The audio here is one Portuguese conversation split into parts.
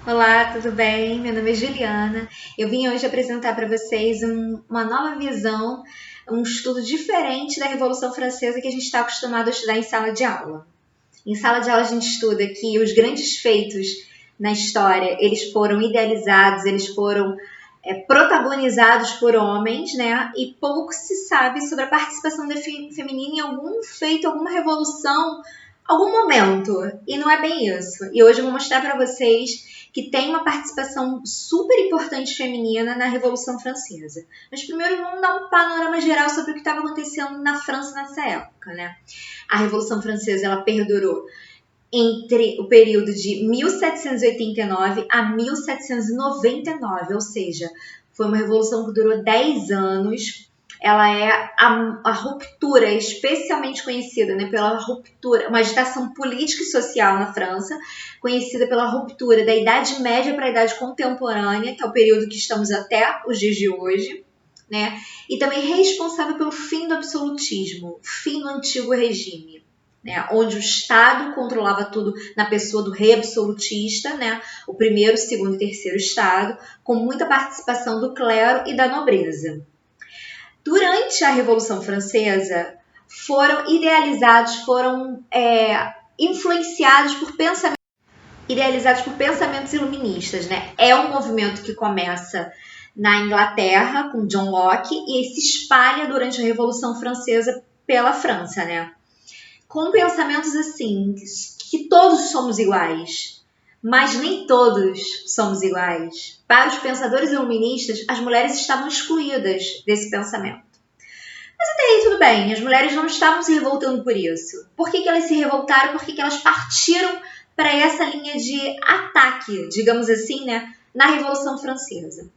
Olá, tudo bem? Meu nome é Juliana. Eu vim hoje apresentar para vocês uma nova visão, um estudo diferente da Revolução Francesa que a gente está acostumado a estudar em sala de aula. Em sala de aula a gente estuda que os grandes feitos na história, eles foram idealizados, eles foram protagonizados por homens, né? E pouco se sabe sobre a participação feminina em algum feito, alguma revolução, algum momento. E não é bem isso. E hoje eu vou mostrar para vocês que tem uma participação super importante feminina na Revolução Francesa. Mas primeiro vamos dar um panorama geral sobre o que estava acontecendo na França nessa época, né? A Revolução Francesa, ela perdurou entre o período de 1789 a 1799, ou seja, foi uma revolução que durou 10 anos. Ela é a ruptura, especialmente conhecida, né, pela ruptura, uma agitação política e social na França, conhecida pela ruptura da Idade Média para a Idade Contemporânea, que é o período que estamos até os dias de hoje, né, e também responsável pelo fim do absolutismo, fim do antigo regime. Né, onde o Estado controlava tudo na pessoa do rei absolutista, né, o primeiro, segundo e terceiro Estado, com muita participação do clero e da nobreza. Durante a Revolução Francesa, foram idealizados, foram influenciados por pensamentos iluministas. Né? É um movimento que começa na Inglaterra, com John Locke, e se espalha durante a Revolução Francesa pela França, né? Com pensamentos assim, que todos somos iguais, mas nem todos somos iguais. Para os pensadores iluministas, as mulheres estavam excluídas desse pensamento. Mas até aí tudo bem, as mulheres não estavam se revoltando por isso. Por que elas se revoltaram? Por que elas partiram para essa linha de ataque, digamos assim, né, na Revolução Francesa?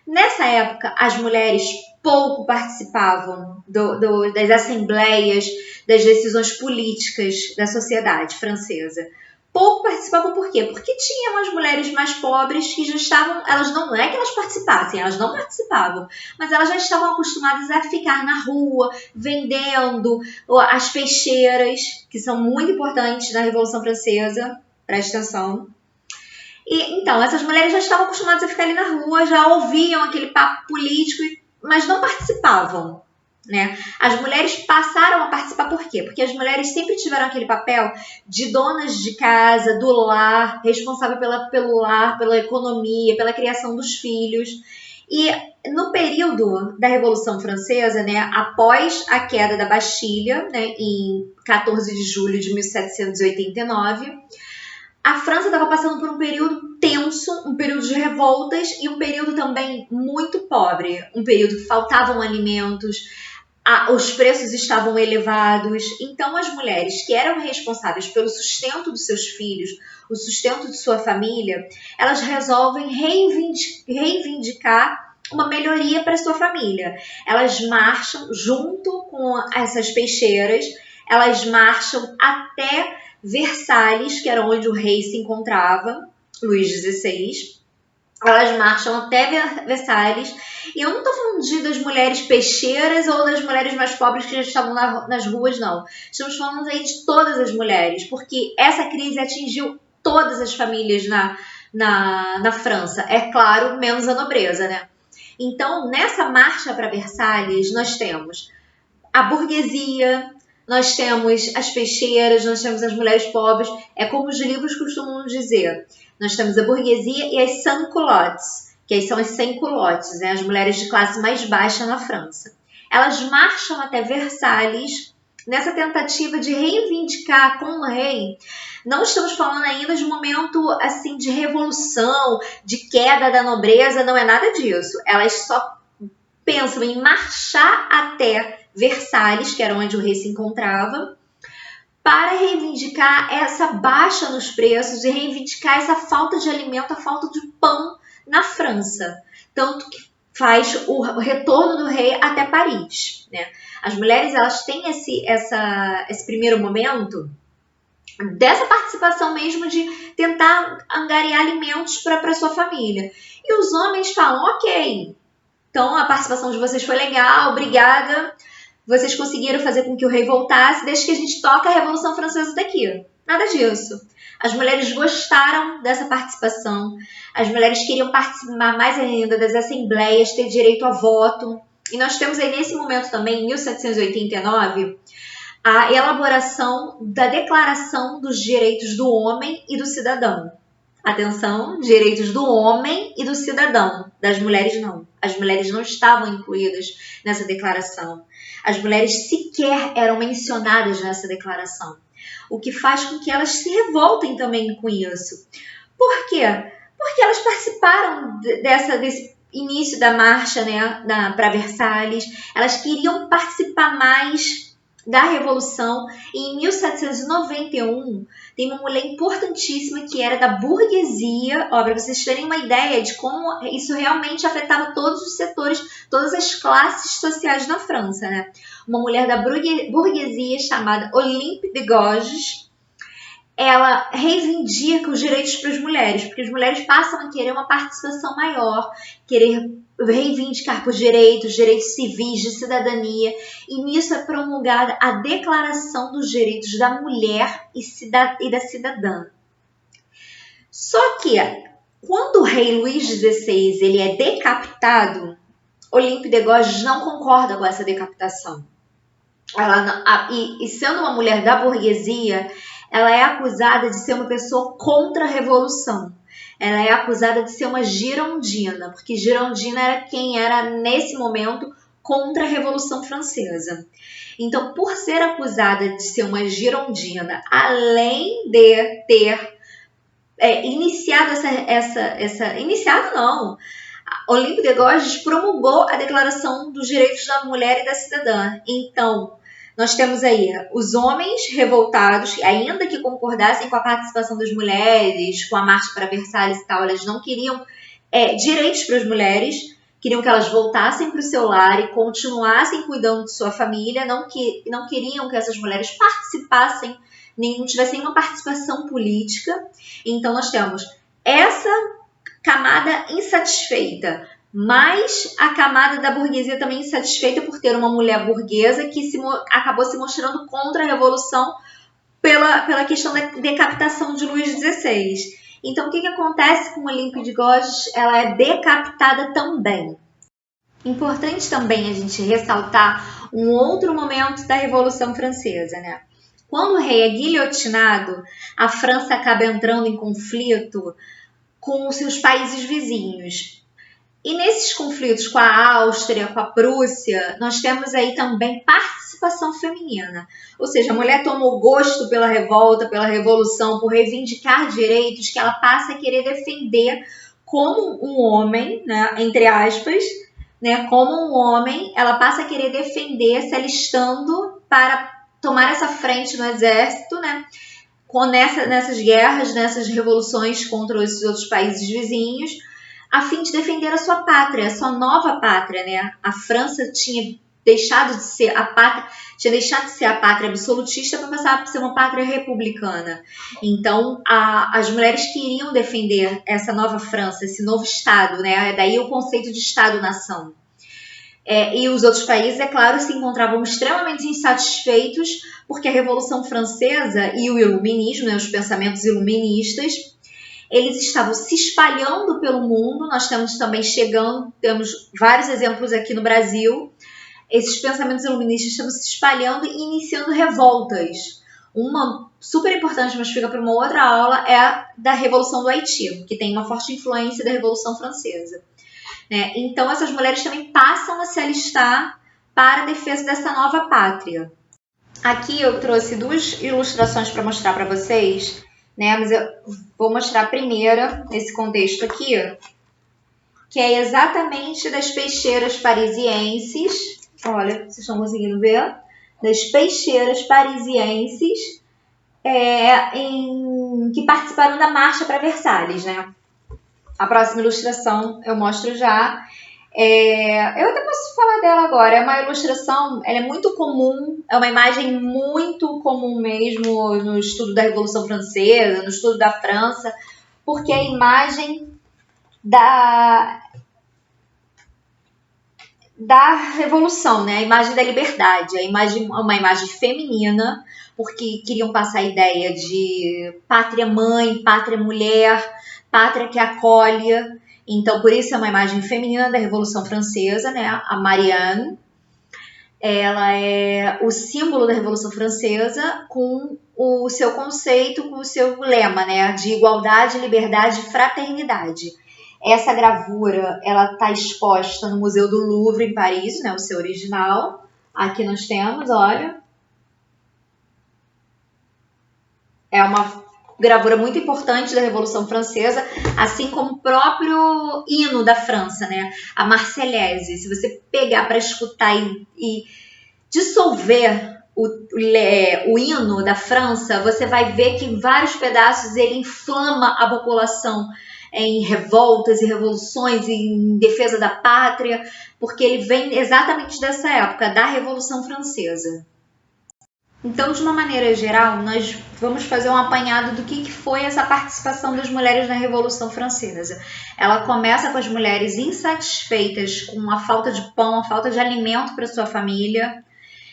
Nessa época, as mulheres pouco participavam das assembleias, das decisões políticas da sociedade francesa. Pouco participavam por quê? Porque tinham as mulheres mais pobres que já estavam, elas não é que elas participassem, elas não participavam, mas elas já estavam acostumadas a ficar na rua, vendendo, as peixeiras, que são muito importantes na Revolução Francesa, presta atenção. E, então, essas mulheres já estavam acostumadas a ficar ali na rua, já ouviam aquele papo político, mas não participavam. Né? As mulheres passaram a participar por quê? Porque as mulheres sempre tiveram aquele papel de donas de casa, do lar, responsável pelo lar, pela economia, pela criação dos filhos. E no período da Revolução Francesa, né, após a queda da Bastilha, né, em 14 de julho de 1789, a França estava passando por um período tenso, um período de revoltas e um período também muito pobre, um período que faltavam alimentos, os preços estavam elevados. Então as mulheres que eram responsáveis pelo sustento dos seus filhos, o sustento de sua família, elas resolvem reivindicar uma melhoria para sua família. Elas marcham junto com essas peixeiras, elas marcham até Versalhes, que era onde o rei se encontrava, Luís XVI. Elas marcham até Versalhes. E eu não estou falando das mulheres peixeiras ou das mulheres mais pobres que já estavam nas ruas, não. Estamos falando aí de todas as mulheres, porque essa crise atingiu todas as famílias na França. É claro, menos a nobreza, né? Então, nessa marcha para Versalhes, nós temos a burguesia, nós temos as peixeiras, nós temos as mulheres pobres. É como os livros costumam dizer. Nós temos a burguesia e as sans-culottes, que aí são as sem-culottes, né? As mulheres de classe mais baixa na França. Elas marcham até Versalhes nessa tentativa de reivindicar com o rei. Não estamos falando ainda de um momento assim de revolução, de queda da nobreza, não é nada disso. Elas só pensam em marchar até Versalhes, que era onde o rei se encontrava, para reivindicar essa baixa nos preços e reivindicar essa falta de alimento, a falta de pão na França. Tanto que faz o retorno do rei até Paris. Né? As mulheres elas têm esse primeiro momento dessa participação mesmo de tentar angariar alimentos para sua família. E os homens falam, ok, então a participação de vocês foi legal, obrigada, vocês conseguiram fazer com que o rei voltasse, desde que a gente toque a Revolução Francesa daqui. Nada disso. As mulheres gostaram dessa participação, as mulheres queriam participar mais ainda das assembleias, ter direito a voto. E nós temos aí nesse momento também, em 1789, a elaboração da Declaração dos Direitos do Homem e do Cidadão. Atenção, direitos do homem e do cidadão, das mulheres não. As mulheres não estavam incluídas nessa declaração. As mulheres sequer eram mencionadas nessa declaração. O que faz com que elas se revoltem também com isso. Por quê? Porque elas participaram desse início da marcha, né, para Versalhes. Elas queriam participar mais da Revolução, e em 1791 tem uma mulher importantíssima que era da burguesia, para vocês terem uma ideia de como isso realmente afetava todos os setores, todas as classes sociais na França, né? Uma mulher da burguesia chamada Olympe de Gouges, ela reivindica os direitos para as mulheres, porque as mulheres passam a querer uma participação maior, querer reivindicar por direitos civis, de cidadania, e nisso é promulgada a Declaração dos Direitos da Mulher e da Cidadã. Só que, quando o rei Luís XVI ele é decapitado, Olympe de Gouges não concorda com essa decapitação. E sendo uma mulher da burguesia, ela é acusada de ser uma pessoa contra a Revolução. Ela é acusada de ser uma girondina, porque girondina era quem era, nesse momento, contra a Revolução Francesa. Então, por ser acusada de ser uma girondina, além de ter iniciado Iniciado não! Olympe de Gouges promulgou a Declaração dos Direitos da Mulher e da Cidadã. Então, nós temos aí os homens revoltados, ainda que concordassem com a participação das mulheres, com a marcha para Versalhes e tal, elas não queriam direitos para as mulheres, queriam que elas voltassem para o seu lar e continuassem cuidando de sua família, não queriam que essas mulheres participassem, não tivessem uma participação política. Então, nós temos essa camada insatisfeita, mas a camada da burguesia também insatisfeita por ter uma mulher burguesa que acabou se mostrando contra a Revolução pela questão da decapitação de Luís XVI. Então, o que acontece com Olympe de Gouges? Ela é decapitada também. Importante também a gente ressaltar um outro momento da Revolução Francesa, né? Quando o rei é guilhotinado, a França acaba entrando em conflito com os seus países vizinhos. E nesses conflitos com a Áustria, com a Prússia, nós temos aí também participação feminina. Ou seja, a mulher tomou gosto pela revolta, pela revolução, por reivindicar direitos que ela passa a querer defender como um homem, né, entre aspas, né, como um homem, ela passa a querer defender, se alistando para tomar essa frente no exército, né, nessas guerras, nessas revoluções contra esses outros países vizinhos, a fim de defender a sua pátria, a sua nova pátria, né? A França tinha deixado de ser a pátria absolutista para passar a ser uma pátria republicana. Então, as mulheres queriam defender essa nova França, esse novo Estado, né? Daí o conceito de Estado-nação. E os outros países, é claro, se encontravam extremamente insatisfeitos porque a Revolução Francesa e o iluminismo, né, os pensamentos iluministas, eles estavam se espalhando pelo mundo. Nós temos também temos vários exemplos aqui no Brasil. Esses pensamentos iluministas estão se espalhando e iniciando revoltas. Uma super importante, mas fica para uma outra aula, é a da Revolução do Haiti, que tem uma forte influência da Revolução Francesa. Então, essas mulheres também passam a se alistar para a defesa dessa nova pátria. Aqui eu trouxe duas ilustrações para mostrar para vocês, né? Mas eu vou mostrar a primeira, nesse contexto aqui, que é exatamente das peixeiras parisienses. Olha, vocês estão conseguindo ver? Das peixeiras parisienses que participaram da marcha para Versalhes, né? A próxima ilustração eu mostro já. Eu até posso falar dela agora. É uma ilustração, ela é muito comum, é uma imagem muito comum mesmo no estudo da Revolução Francesa, no estudo da França, porque é a imagem da revolução, né? A imagem da liberdade, uma imagem feminina, porque queriam passar a ideia de pátria mãe, pátria mulher, pátria que acolhe. Então, por isso é uma imagem feminina da Revolução Francesa, né? A Marianne, ela é o símbolo da Revolução Francesa com o seu conceito, com o seu lema, né? De igualdade, liberdade e fraternidade. Essa gravura, ela está exposta no Museu do Louvre, em Paris, né, o seu original. Aqui nós temos, olha. É uma gravura muito importante da Revolução Francesa, assim como o próprio hino da França, né? A Marseillaise. Se você pegar para escutar e dissolver o hino da França, você vai ver que em vários pedaços ele inflama a população em revoltas e revoluções, em defesa da pátria, porque ele vem exatamente dessa época, da Revolução Francesa. Então, de uma maneira geral, nós vamos fazer um apanhado do que foi essa participação das mulheres na Revolução Francesa. Ela começa com as mulheres insatisfeitas com a falta de pão, a falta de alimento para sua família,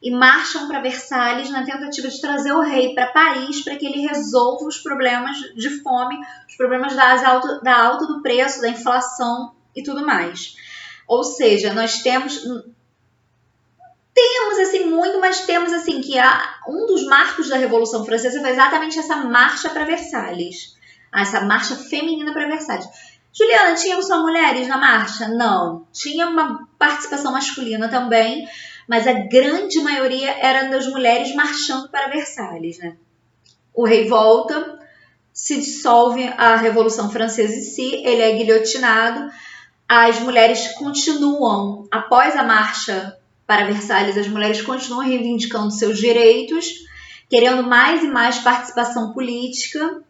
e marcham para Versalhes na tentativa de trazer o rei para Paris para que ele resolva os problemas de fome, os problemas da alta do preço, da inflação e tudo mais. Ou seja, nós temos assim muito, mas temos assim que um dos marcos da Revolução Francesa foi exatamente essa marcha para Versalhes, essa marcha feminina para Versalhes. Juliana, tinham só mulheres na marcha? Não. Tinha uma participação masculina também, mas a grande maioria era das mulheres marchando para Versalhes, né? O rei volta, se dissolve a Revolução Francesa em si, ele é guilhotinado, as mulheres continuam, após a marcha para Versalhes, as mulheres continuam reivindicando seus direitos, querendo mais e mais participação política,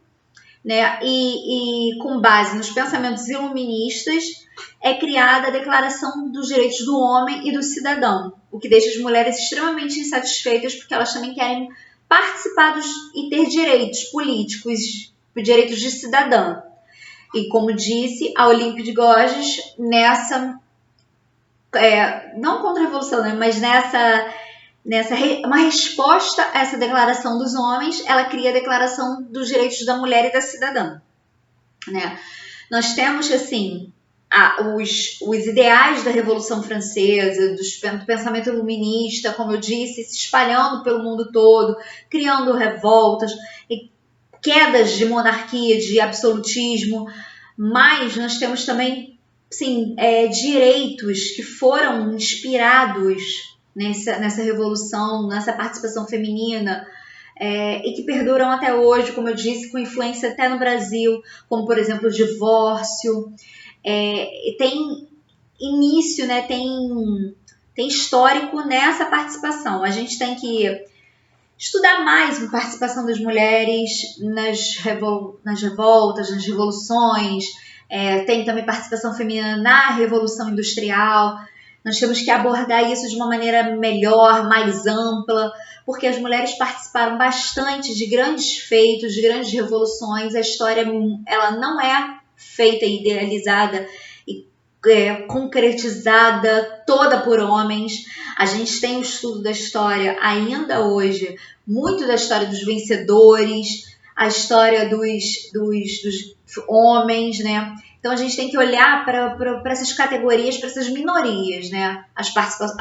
né? E com base nos pensamentos iluministas, é criada a Declaração dos Direitos do Homem e do Cidadão, o que deixa as mulheres extremamente insatisfeitas porque elas também querem participar e ter direitos políticos, direitos de cidadã. E como disse, a Olympe de Gouges, nessa, não contra a Revolução, né, mas uma resposta a essa Declaração dos Homens, ela cria a Declaração dos Direitos da Mulher e da Cidadã, né? Nós temos, assim, os ideais da Revolução Francesa, do pensamento iluminista, como eu disse, se espalhando pelo mundo todo, criando revoltas e quedas de monarquia, de absolutismo, mas nós temos também, sim, direitos que foram inspirados nessa revolução, nessa participação feminina, e que perduram até hoje, como eu disse, com influência até no Brasil, como, por exemplo, o divórcio. Tem início, né, tem histórico nessa participação. A gente tem que estudar mais a participação das mulheres nas revoltas, nas revoluções. Tem também participação feminina na Revolução Industrial. Nós temos que abordar isso de uma maneira melhor, mais ampla, porque as mulheres participaram bastante de grandes feitos, de grandes revoluções. A história, ela não é feita e idealizada e concretizada toda por homens. A gente tem o estudo da história ainda hoje, muito da história dos vencedores, a história dos homens, né? Então a gente tem que olhar para essas categorias, para essas minorias, né? A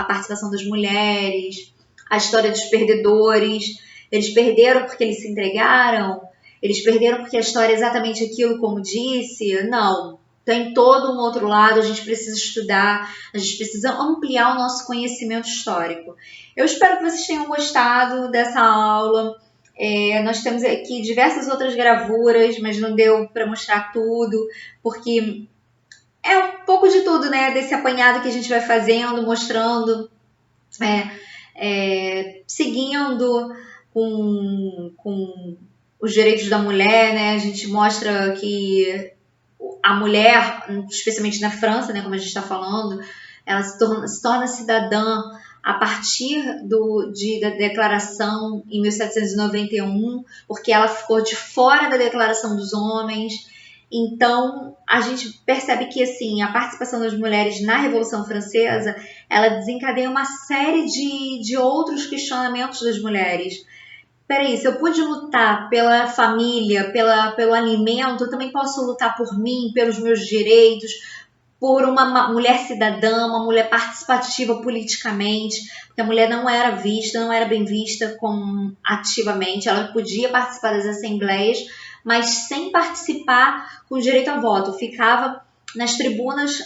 participação das mulheres, a história dos perdedores. Eles perderam porque eles se entregaram? Eles perderam porque a história é exatamente aquilo como disse? Não. Tem todo um outro lado, a gente precisa estudar, a gente precisa ampliar o nosso conhecimento histórico. Eu espero que vocês tenham gostado dessa aula. Nós temos aqui diversas outras gravuras, mas não deu para mostrar tudo, porque é um pouco de tudo, né? Desse apanhado que a gente vai fazendo, mostrando, seguindo com os direitos da mulher, né? A gente mostra que a mulher, especialmente na França, né, como a gente está falando, ela se torna cidadã a partir da declaração em 1791, porque ela ficou de fora da declaração dos homens. Então, a gente percebe que assim, a participação das mulheres na Revolução Francesa, ela desencadeia uma série de outros questionamentos das mulheres. Peraí, se eu pude lutar pela família, pelo alimento, eu também posso lutar por mim, pelos meus direitos, por uma mulher cidadã, uma mulher participativa politicamente, porque a mulher não era vista, não era bem vista como ativamente, ela podia participar das assembleias, mas sem participar com direito a voto, ficava nas tribunas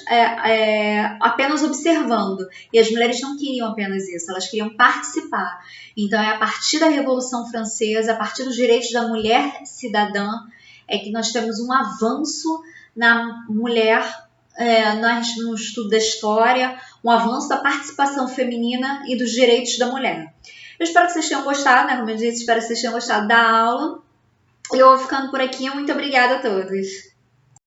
apenas observando, e as mulheres não queriam apenas isso, elas queriam participar. Então é a partir da Revolução Francesa, a partir dos direitos da mulher cidadã, é que nós temos um avanço na mulher no estudo da história, um avanço da participação feminina e dos direitos da mulher. Eu espero que vocês tenham gostado, né? Como eu disse, espero que vocês tenham gostado da aula. Eu vou ficando por aqui. Muito obrigada a todos.